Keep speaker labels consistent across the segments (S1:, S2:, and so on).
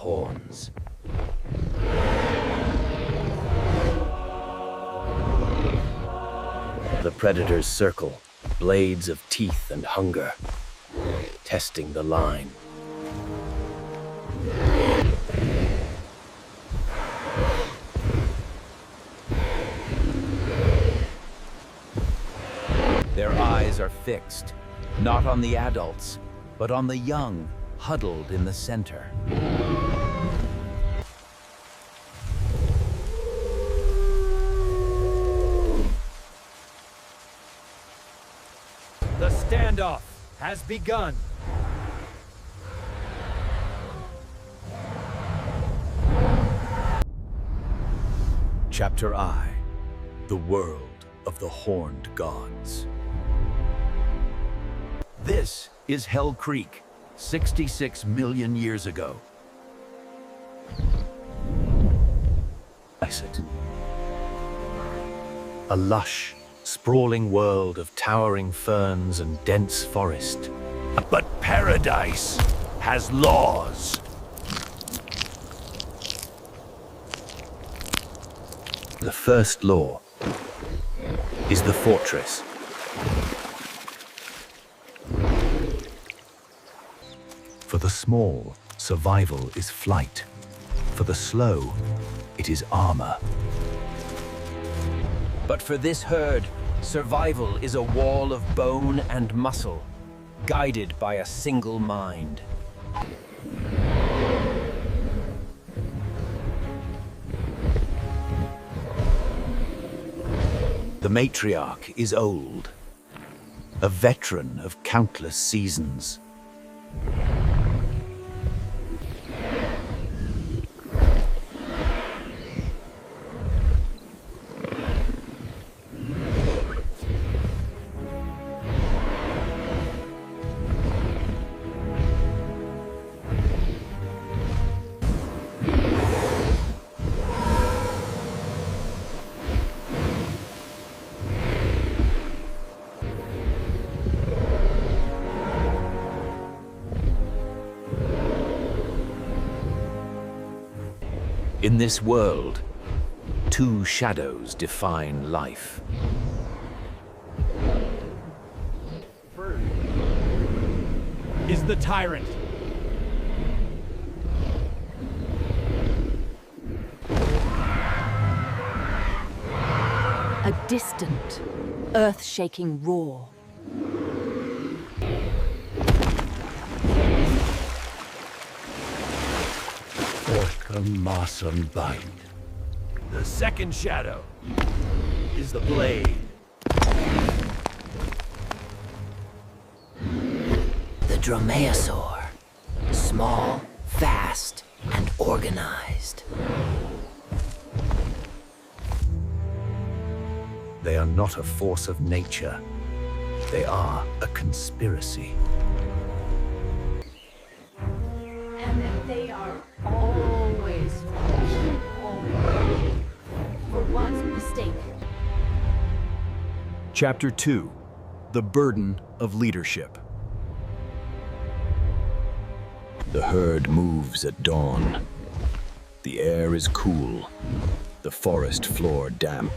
S1: horns. The predators circle, blades of teeth and hunger, testing the line. Their eyes are fixed, not on the adults, but on the young, huddled in the center.
S2: The standoff has begun.
S1: Chapter I, the world of the horned gods. This is Hell Creek, 66 million years ago. A lush, sprawling world of towering ferns and dense forest.
S3: But paradise has laws.
S1: The first law is the fortress. For the small, survival is flight. For the slow, it is armor. But for this herd, survival is a wall of bone and muscle, guided by a single mind. The matriarch is old, a veteran of countless seasons. In this world, two shadows define life.
S2: First is the tyrant.
S4: A distant, earth-shaking roar.
S3: The second shadow is the blade.
S5: The dromaeosaur. Small, fast, and organized.
S1: They are not a force of nature. They are a conspiracy.
S4: And that they are always for one mistake.
S1: Chapter 2, the burden of leadership. The herd moves at dawn. The air is cool, the forest floor damp.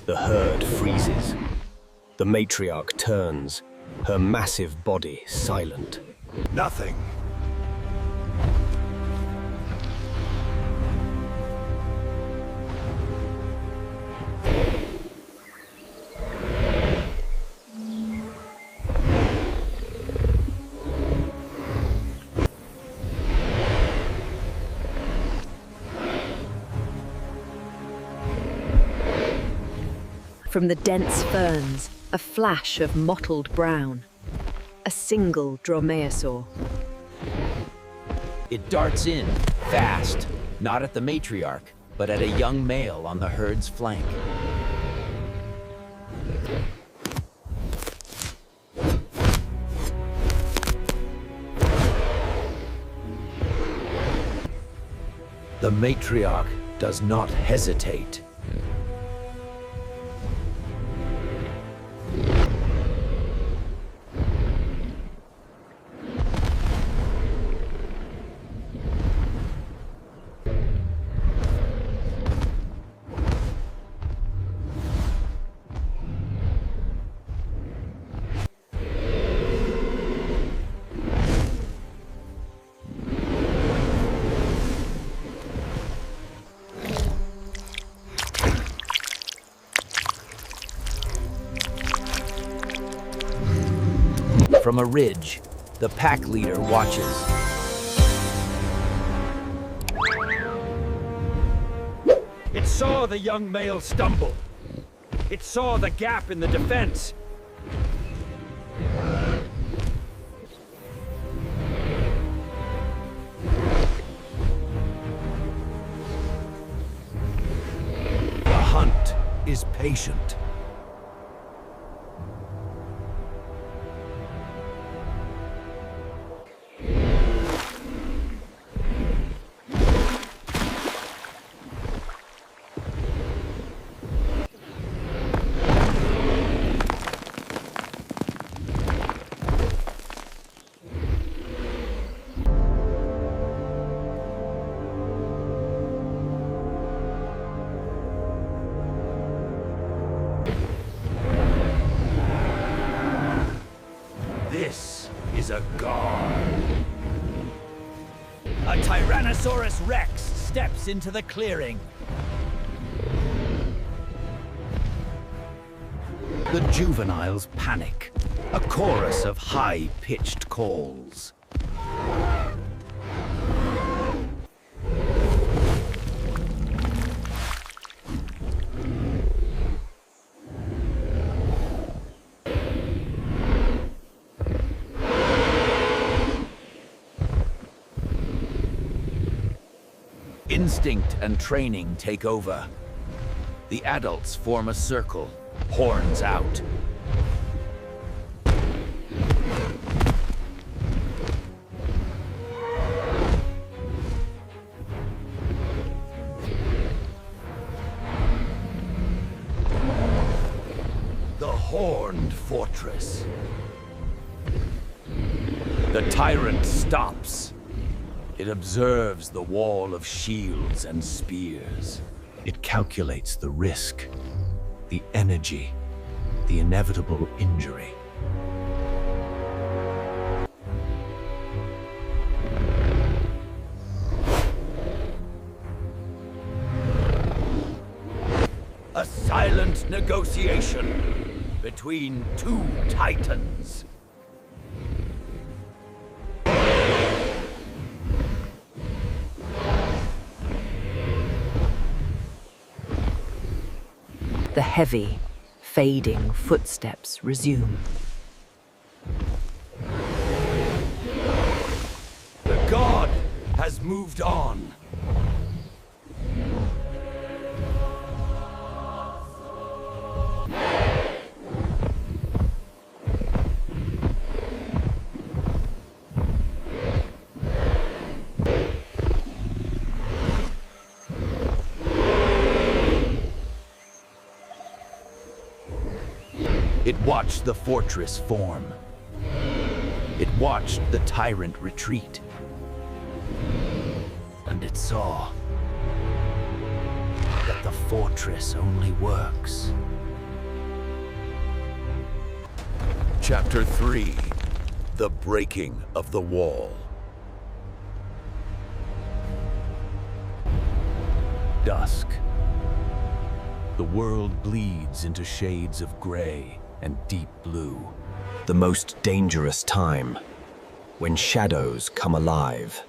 S1: The herd freezes. The matriarch turns, her massive body silent.
S3: Nothing.
S4: From the dense ferns, a flash of mottled brown. A single dromaeosaur.
S5: It darts in, fast, not at the matriarch, but at a young male on the herd's flank.
S3: The matriarch does not hesitate.
S5: From a ridge, the pack leader watches.
S2: It saw the young male stumble. It saw the gap in the defense.
S3: The hunt is patient. This is a guard.
S2: A Tyrannosaurus Rex steps into the clearing.
S3: The juveniles panic. A chorus of high-pitched calls. Instinct and training take over. The adults form a circle, horns out. The Horned Fortress. The tyrant stops. It observes the wall of shields and spears. It calculates the risk, the energy, the inevitable injury. A silent negotiation between two titans.
S4: The heavy, fading footsteps resume.
S3: The god has moved on. It watched the fortress form. It watched the tyrant retreat. And it saw that the fortress only works. Chapter 3: The Breaking of the Wall. Dusk. The world bleeds into shades of gray and deep blue.
S1: The most dangerous time, when shadows come alive.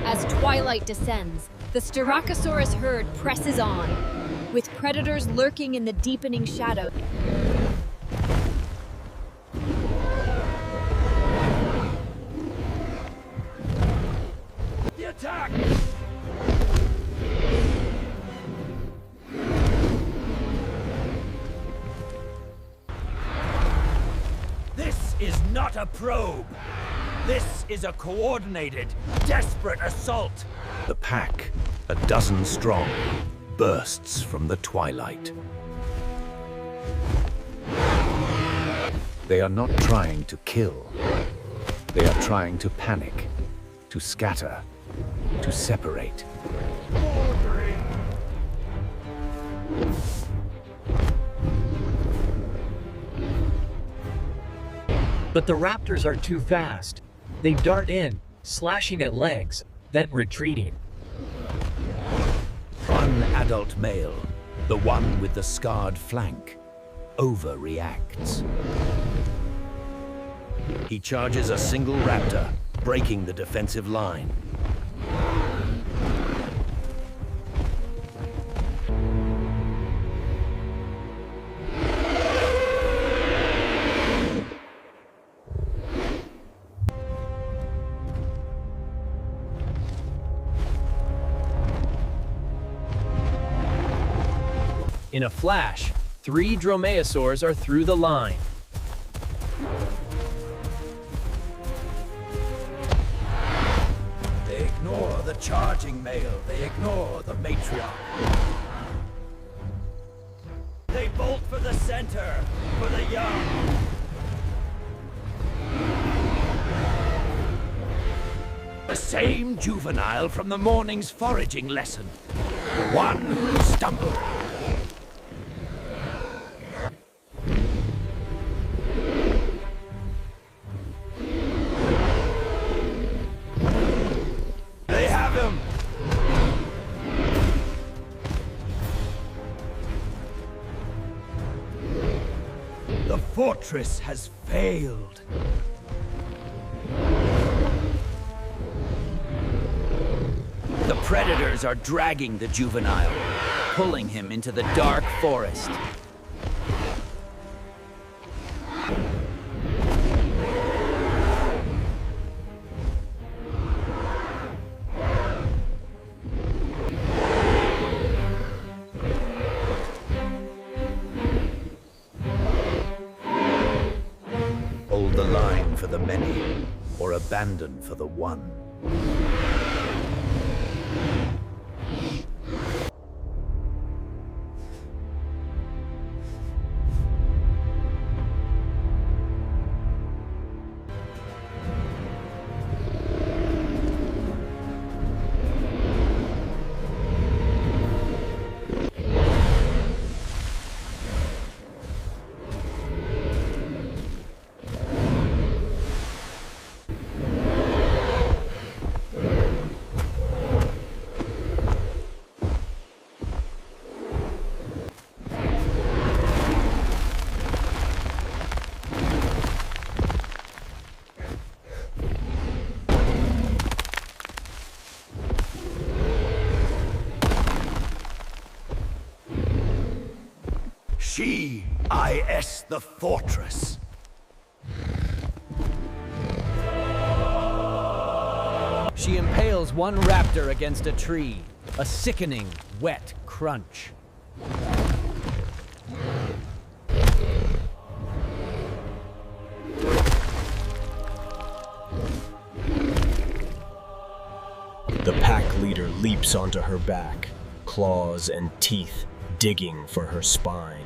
S6: As twilight descends, The Ceratosaurus herd presses on, with predators lurking in the deepening shadow.
S2: The attack! This is not a probe. This is a coordinated, desperate assault.
S3: The pack, a dozen strong, bursts from the twilight. They are not trying to kill. They are trying to panic, to scatter, to separate.
S7: But the raptors are too fast. They dart in, slashing at legs, then retreating.
S3: One adult male, the one with the scarred flank, overreacts. He charges a single raptor, breaking the defensive line.
S7: In a flash, 3 dromaeosaurs are through the line.
S3: They ignore the charging male. They ignore the matriarch.
S2: They bolt for the center, for the young.
S3: The same juvenile from the morning's foraging lesson. One who stumbled.
S2: They have him! The fortress has failed.
S5: The predators are dragging the juvenile, pulling him into the dark forest.
S3: Hold the line for the many, or abandon for the one. She is the fortress.
S5: She impales one raptor against a tree, a sickening, wet crunch.
S1: The pack leader leaps onto her back, claws and teeth digging for her spine.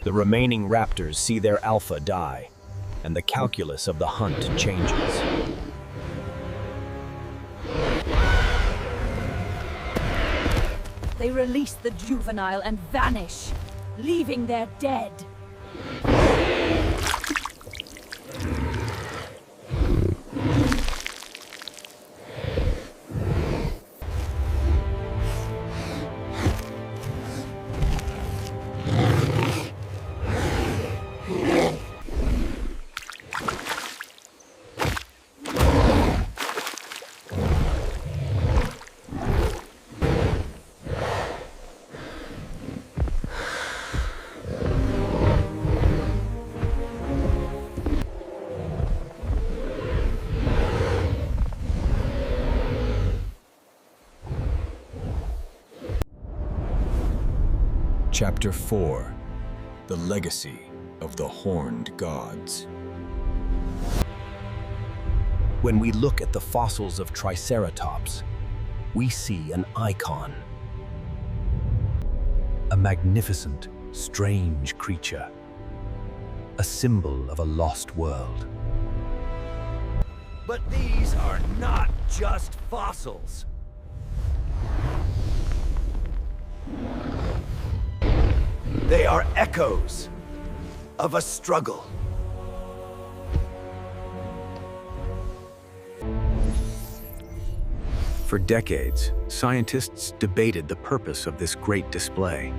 S1: The remaining raptors see their alpha die, and the calculus of the hunt changes.
S6: They release the juvenile and vanish, leaving their dead.
S1: Chapter 4: The Legacy of the Horned Gods. When we look at the fossils of Triceratops, we see an icon. A magnificent, strange creature. A symbol of a lost world.
S5: But these are not just fossils. They are echoes of a struggle.
S1: For decades, scientists debated the purpose of this great display.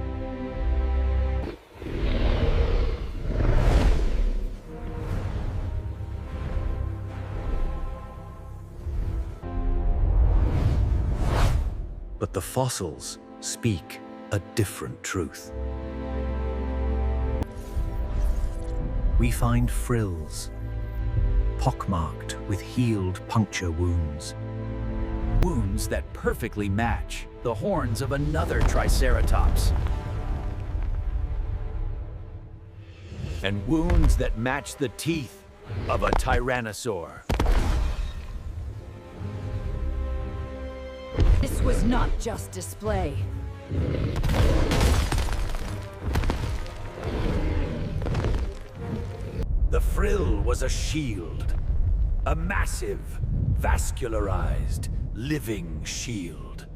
S1: But the fossils speak a different truth. We find frills, pockmarked with healed puncture wounds.
S5: Wounds that perfectly match the horns of another Triceratops. And wounds that match the teeth of a Tyrannosaur.
S6: This was not just display.
S5: The frill was a shield. A massive, vascularized, living shield.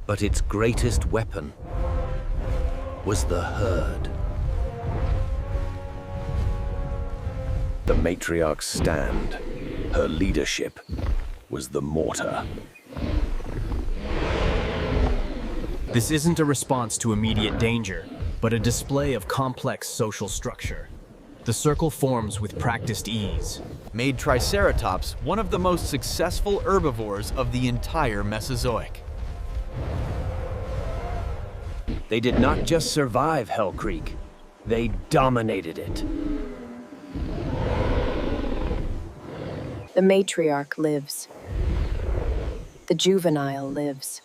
S3: But its greatest weapon was the herd.
S1: The matriarch's stand, her leadership, was the mortar.
S8: This isn't a response to immediate danger, but a display of complex social structure. The circle forms with practiced ease.
S9: Made Triceratops one of the most successful herbivores of the entire Mesozoic.
S5: They did not just survive Hell Creek, they dominated it.
S4: The matriarch lives. The juvenile lives.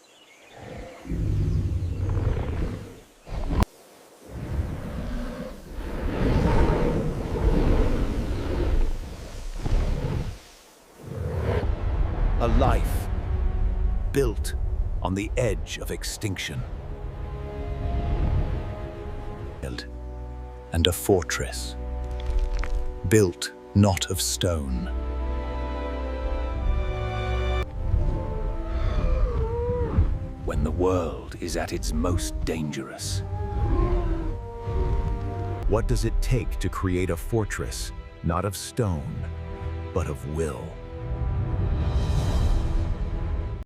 S3: A life built on the edge of extinction.
S1: And a fortress, built not of stone.
S3: When the world is at its most dangerous.
S1: What does it take to create a fortress, not of stone, but of will?